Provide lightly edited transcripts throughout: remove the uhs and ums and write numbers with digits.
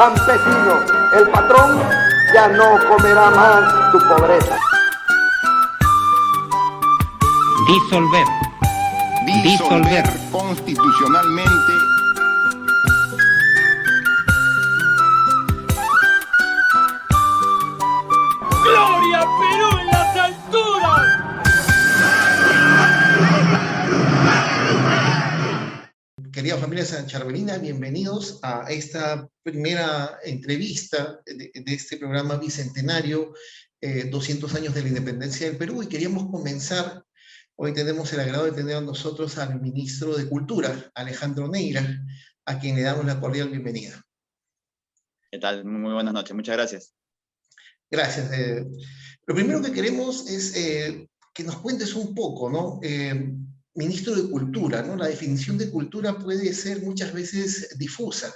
Campesino, el patrón ya no comerá más tu pobreza. Disolver. Disolver constitucionalmente. ¡Gloria a Perú en las alturas! Querida familia sancharvelina, bienvenidos a esta primera entrevista de este programa bicentenario, 200 años de la independencia del Perú, y queríamos comenzar. Hoy tenemos el agrado de tener a nosotros al ministro de Cultura, Alejandro Neira, a quien le damos la cordial bienvenida. ¿Qué tal? Muy buenas noches, muchas gracias. Gracias. Lo primero que queremos es que nos cuentes un poco, ¿no? Ministro de Cultura, ¿no? La definición de cultura puede ser muchas veces difusa.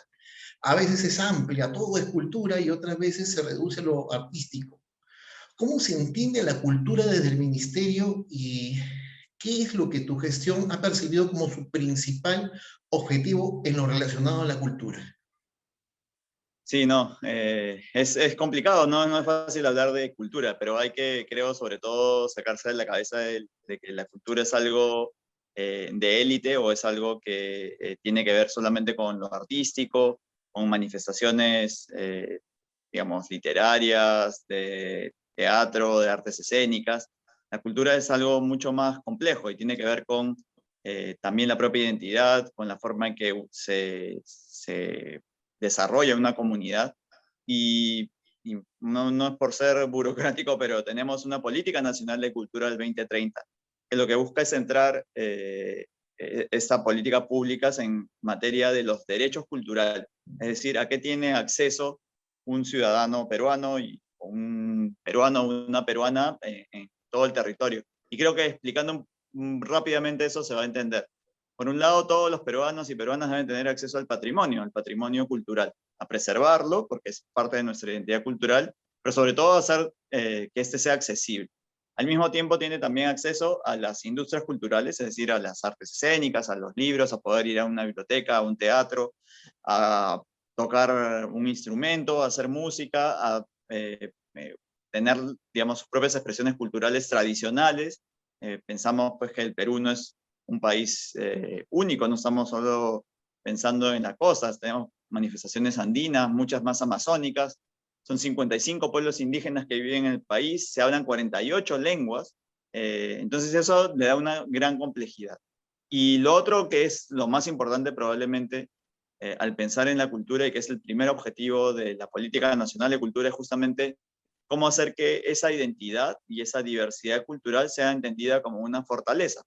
A veces es amplia, todo es cultura, y otras veces se reduce a lo artístico. ¿Cómo se entiende la cultura desde el ministerio y qué es lo que tu gestión ha percibido como su principal objetivo en lo relacionado a la cultura? Sí, no, es complicado, no es fácil hablar de cultura, pero hay que, creo, sobre todo sacarse de la cabeza de que la cultura es algo de élite o es algo que tiene que ver solamente con lo artístico, con manifestaciones, digamos, literarias, de teatro, de artes escénicas. La cultura es algo mucho más complejo y tiene que ver con también la propia identidad, con la forma en que se desarrolla una comunidad y no es por ser burocrático, pero tenemos una política nacional de cultura del 2030 que lo que busca es centrar esta política pública en materia de los derechos culturales, es decir, a qué tiene acceso un ciudadano peruano y un peruano o una peruana en todo el territorio. Y creo que explicando rápidamente eso se va a entender. Por un lado, todos los peruanos y peruanas deben tener acceso al patrimonio cultural, a preservarlo, porque es parte de nuestra identidad cultural, pero sobre todo a hacer que este sea accesible. Al mismo tiempo tiene también acceso a las industrias culturales, es decir, a las artes escénicas, a los libros, a poder ir a una biblioteca, a un teatro, a tocar un instrumento, a hacer música, a tener, digamos, sus propias expresiones culturales tradicionales. Pensamos pues que el Perú no es un país único, no estamos solo pensando en las costas, tenemos manifestaciones andinas, muchas más amazónicas, son 55 pueblos indígenas que viven en el país, se hablan 48 lenguas, entonces eso le da una gran complejidad. Y lo otro que es lo más importante probablemente al pensar en la cultura y que es el primer objetivo de la Política Nacional de Cultura es justamente cómo hacer que esa identidad y esa diversidad cultural sea entendida como una fortaleza.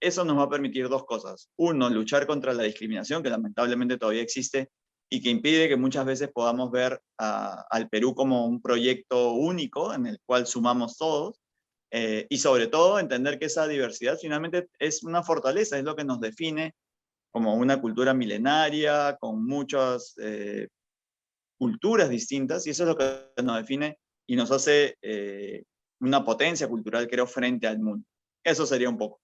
Eso nos va a permitir dos cosas. Uno, luchar contra la discriminación, que lamentablemente todavía existe y que impide que muchas veces podamos ver al Perú como un proyecto único en el cual sumamos todos. Y sobre todo, entender que esa diversidad finalmente es una fortaleza, es lo que nos define como una cultura milenaria, con muchas culturas distintas, y eso es lo que nos define y nos hace una potencia cultural, creo, frente al mundo. Eso sería un poco.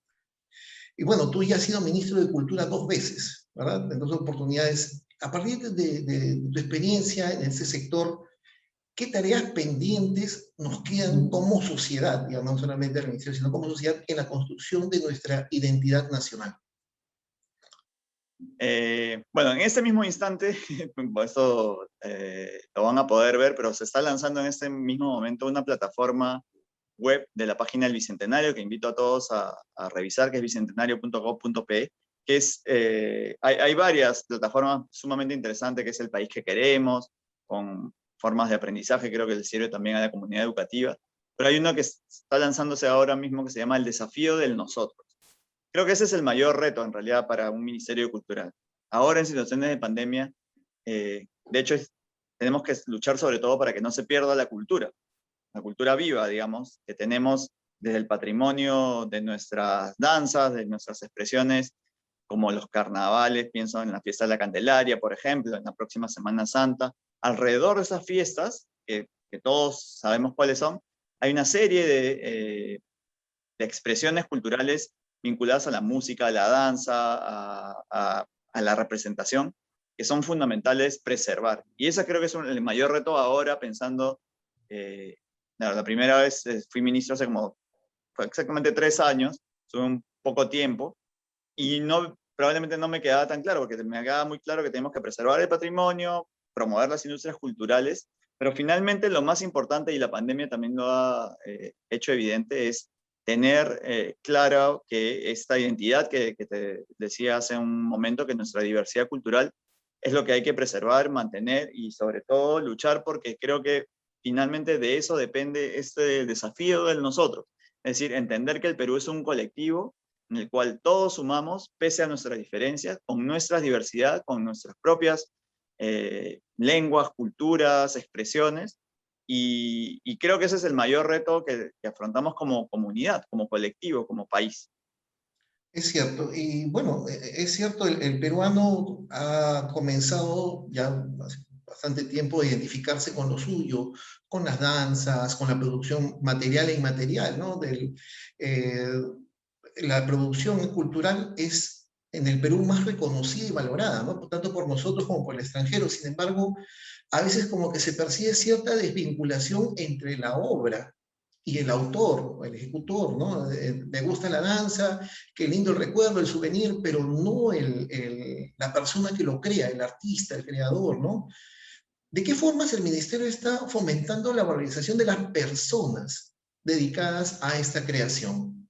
Y bueno, tú ya has sido ministro de Cultura 2 veces, ¿verdad? En 2 oportunidades. A partir de tu experiencia en ese sector, ¿qué tareas pendientes nos quedan como sociedad, digamos, no solamente al ministerio, sino como sociedad en la construcción de nuestra identidad nacional? Bueno, en este mismo instante, esto lo van a poder ver, pero se está lanzando en este mismo momento una plataforma web de la página del Bicentenario que invito a todos a revisar, que es bicentenario.gov.pe, que es, hay varias plataformas sumamente interesantes, que es El País que Queremos, con formas de aprendizaje, creo que le sirve también a la comunidad educativa, pero hay una que está lanzándose ahora mismo que se llama El Desafío del Nosotros. Creo que ese es el mayor reto en realidad para un ministerio cultural. Ahora en situaciones de pandemia, de hecho tenemos que luchar sobre todo para que no se pierda la cultura viva, digamos, que tenemos desde el patrimonio de nuestras danzas, de nuestras expresiones, como los carnavales, pienso en la fiesta de la Candelaria, por ejemplo, en la próxima Semana Santa. Alrededor de esas fiestas, que todos sabemos cuáles son, hay una serie de expresiones culturales vinculadas a la música, a la danza, a la representación, que son fundamentales preservar. Y ese creo que es el mayor reto ahora, pensando, la primera vez fui ministro hace como, fue exactamente 3 años, tuve un poco tiempo, y probablemente no me quedaba tan claro, porque me quedaba muy claro que tenemos que preservar el patrimonio, promover las industrias culturales, pero finalmente lo más importante, y la pandemia también lo ha hecho evidente, es tener claro que esta identidad que te decía hace un momento, que nuestra diversidad cultural es lo que hay que preservar, mantener y sobre todo luchar, porque creo que finalmente de eso depende este desafío de nosotros. Es decir, entender que el Perú es un colectivo en el cual todos sumamos, pese a nuestras diferencias, con nuestra diversidad, con nuestras propias lenguas, culturas, expresiones, y creo que ese es el mayor reto que afrontamos como comunidad, como colectivo, como país. Es cierto, y bueno, es cierto, el peruano ha comenzado ya hace bastante tiempo a identificarse con lo suyo, con las danzas, con la producción material e inmaterial, ¿no? La producción cultural es en el Perú más reconocida y valorada, ¿no? Tanto por nosotros como por el extranjero. Sin embargo, a veces como que se percibe cierta desvinculación entre la obra y el autor, el ejecutor, ¿no? Me gusta la danza, qué lindo el recuerdo, el souvenir, pero no la persona que lo crea, el artista, el creador, ¿no? ¿De qué formas el ministerio está fomentando la valorización de las personas dedicadas a esta creación?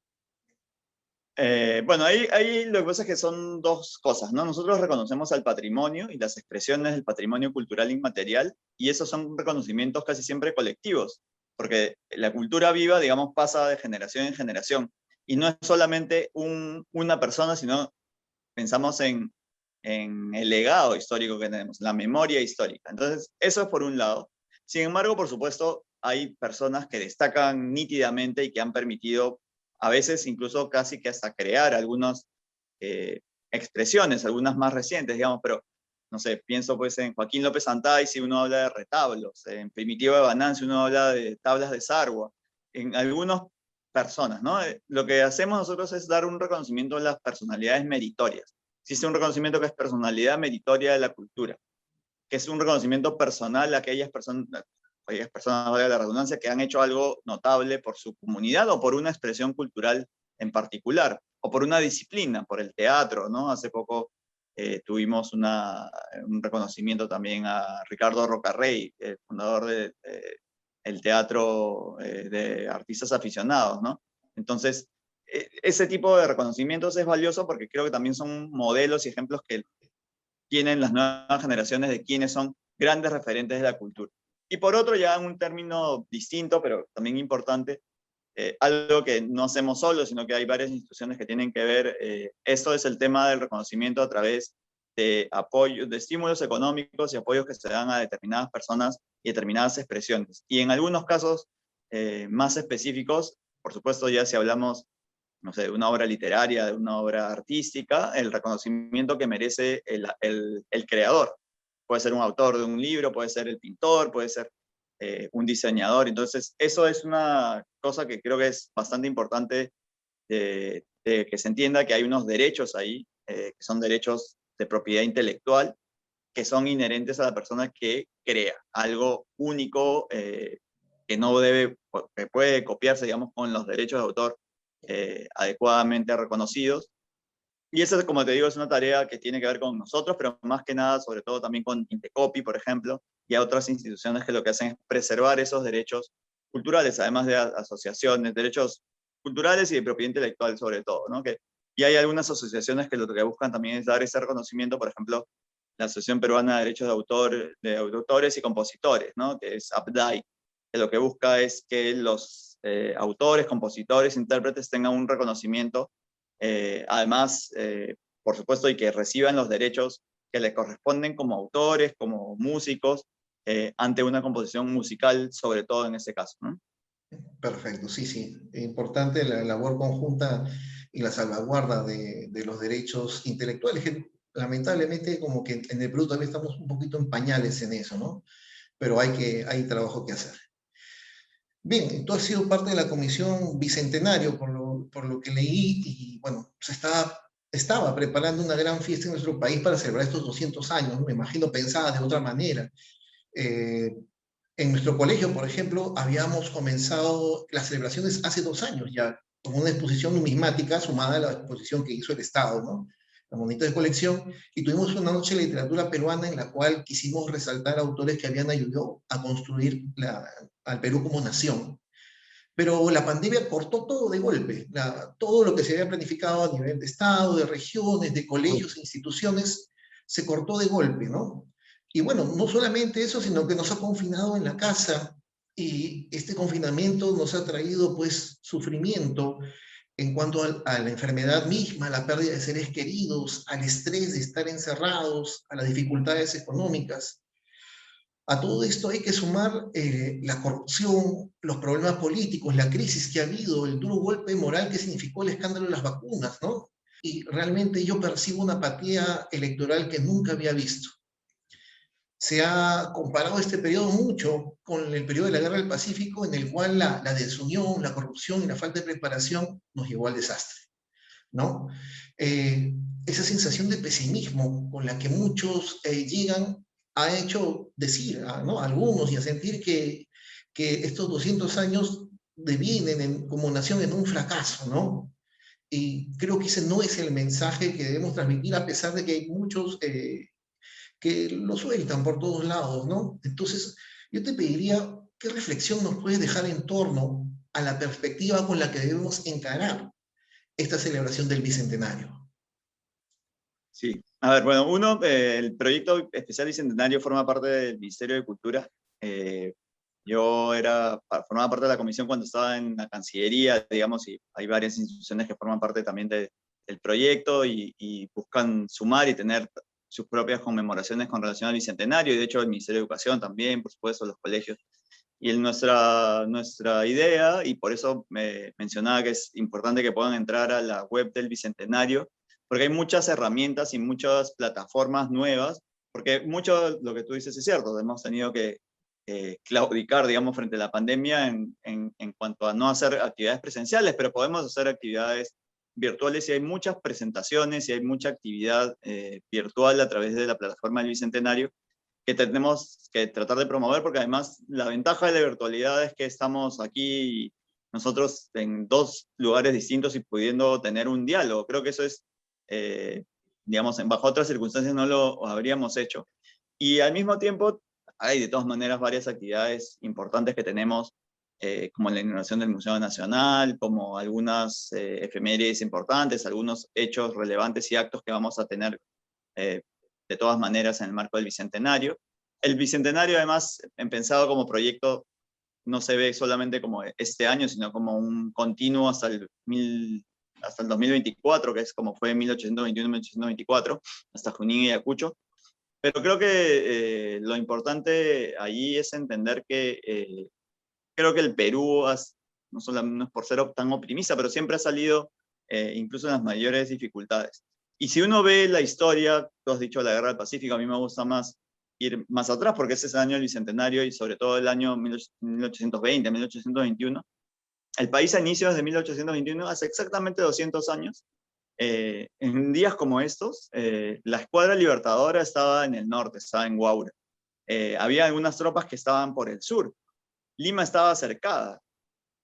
Bueno, ahí lo que pasa es que son dos cosas, ¿no? Nosotros reconocemos al patrimonio y las expresiones del patrimonio cultural inmaterial, y esos son reconocimientos casi siempre colectivos, porque la cultura viva, digamos, pasa de generación en generación, y no es solamente una persona, sino pensamos en el legado histórico que tenemos, la memoria histórica. Entonces, eso es por un lado. Sin embargo, por supuesto, hay personas que destacan nítidamente y que han permitido, a veces incluso casi que hasta crear algunas expresiones, algunas más recientes, digamos, pero no sé, pienso pues en Joaquín López Antay si uno habla de retablos, en Primitivo de Banán si uno habla de tablas de Sarwa, en algunas personas, ¿no? Lo que hacemos nosotros es dar un reconocimiento a las personalidades meritorias. Existe un reconocimiento que es personalidad meritoria de la cultura, que es un reconocimiento personal a aquellas personas, valga la redundancia, que han hecho algo notable por su comunidad o por una expresión cultural en particular, o por una disciplina, por el teatro, ¿no? Hace poco tuvimos un reconocimiento también a Ricardo Rocarrey, el fundador del teatro de artistas aficionados, ¿no? Entonces, ese tipo de reconocimientos es valioso porque creo que también son modelos y ejemplos que tienen las nuevas generaciones de quienes son grandes referentes de la cultura. Y por otro, ya en un término distinto, pero también importante, algo que no hacemos solos, sino que hay varias instituciones que tienen que ver, esto es el tema del reconocimiento a través de apoyo, de estímulos económicos y apoyos que se dan a determinadas personas y determinadas expresiones. Y en algunos casos más específicos, por supuesto, ya si hablamos, no sé, de una obra literaria, de una obra artística, el reconocimiento que merece el creador. Puede ser un autor de un libro, puede ser el pintor, puede ser un diseñador. Entonces, eso es una cosa que creo que es bastante importante de que se entienda que hay unos derechos ahí, que son derechos de propiedad intelectual, que son inherentes a la persona que crea algo único, que no debe, que puede copiarse, digamos, con los derechos de autor adecuadamente reconocidos. Y esa, como te digo, es una tarea que tiene que ver con nosotros, pero más que nada, sobre todo también con Intecopi, por ejemplo, y a otras instituciones que lo que hacen es preservar esos derechos culturales, además de asociaciones, derechos culturales y de propiedad intelectual sobre todo, ¿no? Y hay algunas asociaciones que lo que buscan también es dar ese reconocimiento, por ejemplo, la Asociación Peruana de Derechos de Autores y Compositores, ¿no? Que es APDAI, que lo que busca es que los autores, compositores, intérpretes tengan un reconocimiento, además, por supuesto, y que reciban los derechos que les corresponden como autores, como músicos, ante una composición musical, sobre todo en este caso, ¿no? Perfecto, sí, sí. Importante la labor conjunta y la salvaguarda de los derechos intelectuales, que lamentablemente como que en el Perú todavía estamos un poquito en pañales en eso, ¿no? Pero hay trabajo que hacer. Bien, tú has sido parte de la Comisión Bicentenario, por lo que leí, y bueno, se está estaba preparando una gran fiesta en nuestro país para celebrar estos 200 años, ¿no? Me imagino pensada de otra manera. Eh, en nuestro colegio, por ejemplo, habíamos comenzado las celebraciones hace 2 años ya, con una exposición numismática sumada a la exposición que hizo el Estado, ¿no? La monita de colección, y tuvimos una noche de literatura peruana en la cual quisimos resaltar autores que habían ayudado a construir al Perú como nación. Pero la pandemia cortó todo de golpe, todo lo que se había planificado a nivel de Estado, de regiones, de colegios e instituciones, se cortó de golpe, ¿no? Y bueno, no solamente eso, sino que nos ha confinado en la casa, y este confinamiento nos ha traído pues sufrimiento en cuanto a la enfermedad misma, a la pérdida de seres queridos, al estrés de estar encerrados, a las dificultades económicas. A todo esto hay que sumar la corrupción, los problemas políticos, la crisis que ha habido, el duro golpe moral que significó el escándalo de las vacunas, ¿no? Y realmente yo percibo una apatía electoral que nunca había visto. Se ha comparado este periodo mucho con el periodo de la Guerra del Pacífico, en el cual la desunión, la corrupción y la falta de preparación nos llevó al desastre, ¿no? Esa sensación de pesimismo con la que muchos llegan ha hecho decir, ¿no?, a algunos, y a sentir que estos 200 años devienen como nación en un fracaso, ¿no? Y creo que ese no es el mensaje que debemos transmitir, a pesar de que hay muchos que lo sueltan por todos lados, ¿no? Entonces, yo te pediría, ¿qué reflexión nos puedes dejar en torno a la perspectiva con la que debemos encarar esta celebración del Bicentenario? Sí, a ver, bueno, uno, el proyecto especial Bicentenario forma parte del Ministerio de Cultura. Yo formaba parte de la comisión cuando estaba en la Cancillería, digamos, y hay varias instituciones que forman parte también del proyecto y buscan sumar y tener sus propias conmemoraciones con relación al Bicentenario, y de hecho el Ministerio de Educación también, por supuesto, los colegios. Y nuestra idea, y por eso me mencionaba que es importante que puedan entrar a la web del Bicentenario, porque hay muchas herramientas y muchas plataformas nuevas, porque mucho de lo que tú dices es cierto, hemos tenido que claudicar, digamos, frente a la pandemia en cuanto a no hacer actividades presenciales, pero podemos hacer actividades virtuales, y hay muchas presentaciones y hay mucha actividad virtual a través de la plataforma del Bicentenario que tenemos que tratar de promover, porque además la ventaja de la virtualidad es que estamos aquí nosotros en dos lugares distintos y pudiendo tener un diálogo. Creo que eso es, digamos, bajo otras circunstancias no lo habríamos hecho. Y al mismo tiempo hay de todas maneras varias actividades importantes que tenemos, como la inauguración del Museo Nacional, como algunas efemérides importantes, algunos hechos relevantes y actos que vamos a tener de todas maneras en el marco del Bicentenario. El Bicentenario, además, pensado como proyecto, no se ve solamente como este año, sino como un continuo hasta el 2024, que es como fue 1821-1824, hasta Junín y Ayacucho. Pero creo que lo importante allí es entender que creo que el Perú, no es por ser tan optimista, pero siempre ha salido incluso en las mayores dificultades. Y si uno ve la historia, tú has dicho la Guerra del Pacífico, a mí me gusta más ir más atrás, porque ese es el año del Bicentenario, y sobre todo el año 1820, 1821. El país a inicios de 1821, hace exactamente 200 años, en días como estos, la escuadra libertadora estaba en el norte, estaba en Huaura. Había algunas tropas que estaban por el sur. Lima estaba cercada.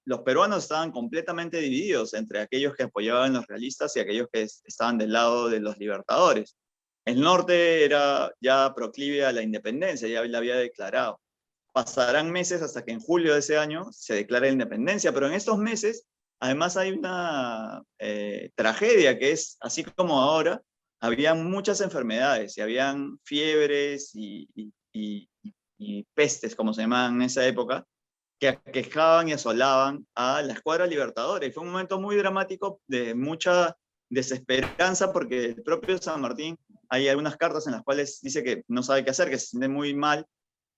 Los peruanos estaban completamente divididos entre aquellos que apoyaban a los realistas y aquellos que estaban del lado de los libertadores. El norte era ya proclive a la independencia, ya la había declarado. Pasarán meses hasta que en julio de ese año se declare la independencia, pero en estos meses, además hay una tragedia que es, así como ahora, habían muchas enfermedades, y habían fiebres y pestes, como se llamaban en esa época, que aquejaban y asolaban a la escuadra libertadora, y fue un momento muy dramático de mucha desesperanza, porque el propio San Martín, hay algunas cartas en las cuales dice que no sabe qué hacer, que se siente muy mal,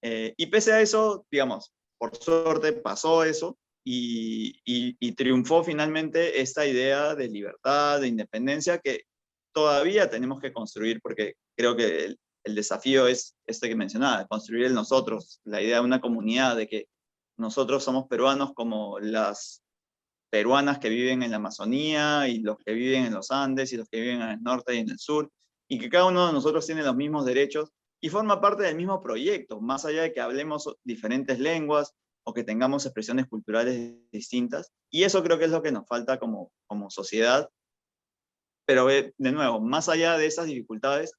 y pese a eso, digamos, por suerte pasó eso, y triunfó finalmente esta idea de libertad, de independencia, que todavía tenemos que construir, porque creo que el desafío es este que mencionaba, construir el nosotros, la idea de una comunidad, de que nosotros somos peruanos como las peruanas que viven en la Amazonía, y los que viven en los Andes, y los que viven en el norte y en el sur, y que cada uno de nosotros tiene los mismos derechos y forma parte del mismo proyecto, más allá de que hablemos diferentes lenguas o que tengamos expresiones culturales distintas. Y eso creo que es lo que nos falta como sociedad. Pero de nuevo, más allá de esas dificultades,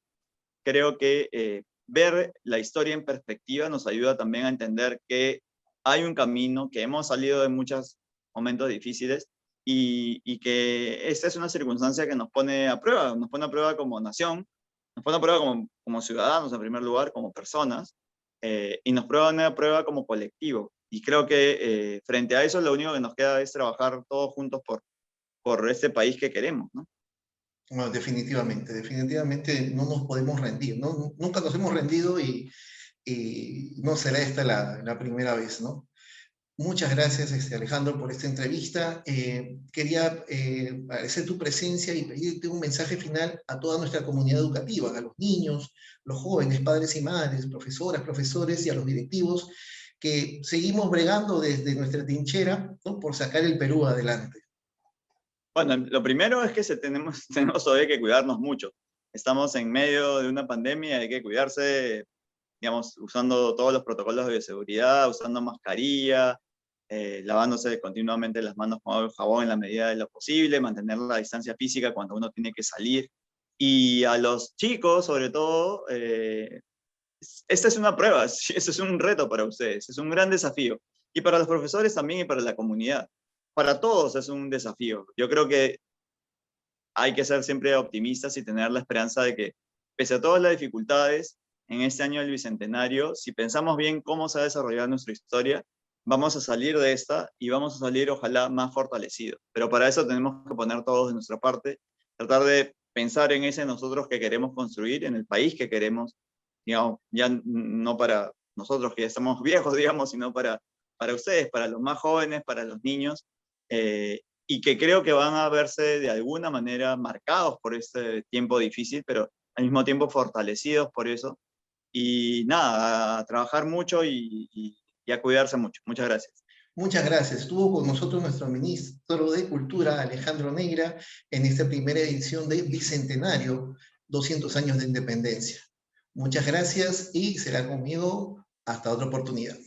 creo que ver la historia en perspectiva nos ayuda también a entender que hay un camino, que hemos salido de muchos momentos difíciles, y que esta es una circunstancia que nos pone a prueba como nación, nos pone a prueba como ciudadanos en primer lugar, como personas, y nos pone a prueba como colectivo. Y creo que frente a eso lo único que nos queda es trabajar todos juntos por este país que queremos, ¿no? Bueno, definitivamente no nos podemos rendir, ¿no? Nunca nos hemos rendido y no será esta la primera vez, ¿no? Muchas gracias, Alejandro, por esta entrevista. Quería agradecer tu presencia y pedirte un mensaje final a toda nuestra comunidad educativa, a los niños, los jóvenes, padres y madres, profesoras, profesores y a los directivos que seguimos bregando desde nuestra trinchera, ¿no?, por sacar el Perú adelante. Bueno, lo primero es que tenemos todavía que cuidarnos mucho. Estamos en medio de una pandemia, hay que cuidarse, digamos, usando todos los protocolos de bioseguridad, usando mascarilla, lavándose continuamente las manos con agua y jabón en la medida de lo posible, mantener la distancia física cuando uno tiene que salir. Y a los chicos, sobre todo, esta es una prueba, este es un reto para ustedes, es un gran desafío. Y para los profesores también y para la comunidad. Para todos es un desafío. Yo creo que hay que ser siempre optimistas y tener la esperanza de que, pese a todas las dificultades, en este año del Bicentenario, si pensamos bien cómo se ha desarrollado nuestra historia, vamos a salir de esta y vamos a salir, ojalá, más fortalecidos. Pero para eso tenemos que poner todos de nuestra parte, tratar de pensar en ese nosotros que queremos construir, en el país que queremos, digamos, ya no para nosotros que ya estamos viejos, digamos, sino para ustedes, para los más jóvenes, para los niños, y que creo que van a verse de alguna manera marcados por este tiempo difícil, pero al mismo tiempo fortalecidos por eso. Y nada, a trabajar mucho y a cuidarse mucho. Muchas gracias. Muchas gracias. Estuvo con nosotros nuestro ministro de Cultura, Alejandro Neira, en esta primera edición de Bicentenario, 200 años de independencia. Muchas gracias y será conmigo hasta otra oportunidad.